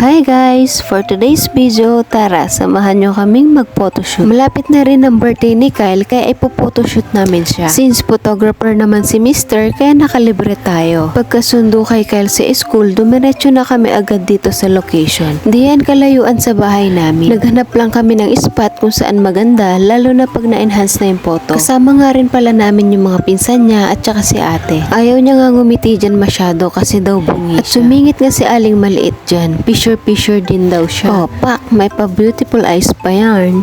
Hi guys! For today's video, tara, samahan nyo kaming mag-photoshoot. Malapit na rin ang birthday ni Kyle kaya ipo-photoshoot namin siya. Since photographer naman si Mr. kaya nakalibre tayo. Pagkasundo kay Kyle sa school, dumiretso na kami agad dito sa location. Di yan kalayuan sa bahay namin. Naghanap lang kami ng spot kung saan maganda, lalo na pag na-enhance na yung photo. Kasama nga rin pala namin yung mga pinsan niya at saka si ate. Ayaw niya nga ngumiti dyan masyado kasi daw bungi siya. At sumingit nga si Aling maliit dyan. Picture din daw siya. Oh, pak, may pa-beautiful eyes pa yan.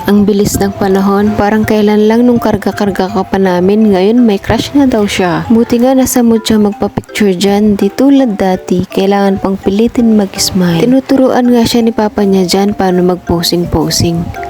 Ang bilis ng panahon, parang kailan lang nung karga-karga ka pa namin, ngayon may crush na daw siya. Buti nga nasa mood siya magpa-picture dyan, di tulad dati, kailangan pang pilitin mag-smile. Tinuturuan nga siya ni papa niya dyan paano mag-posing-posing.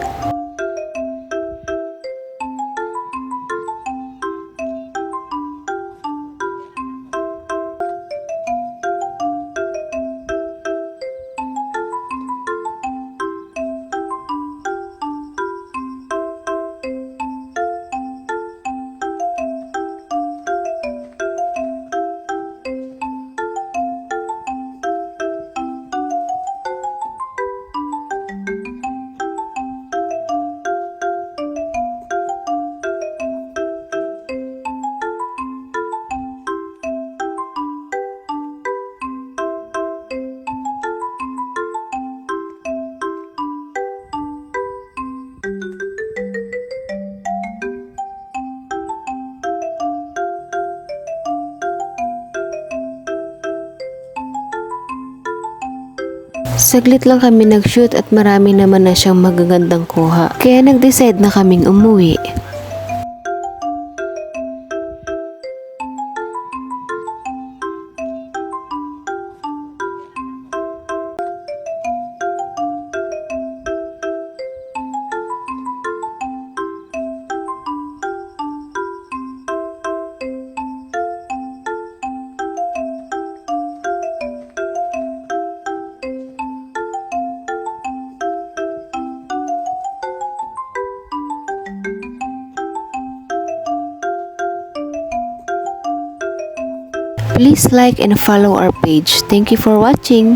Saglit lang kami nag-shoot at marami naman na siyang magagandang kuha. Kaya nag-decide na kaming umuwi. Please like and follow our page. Thank you for watching.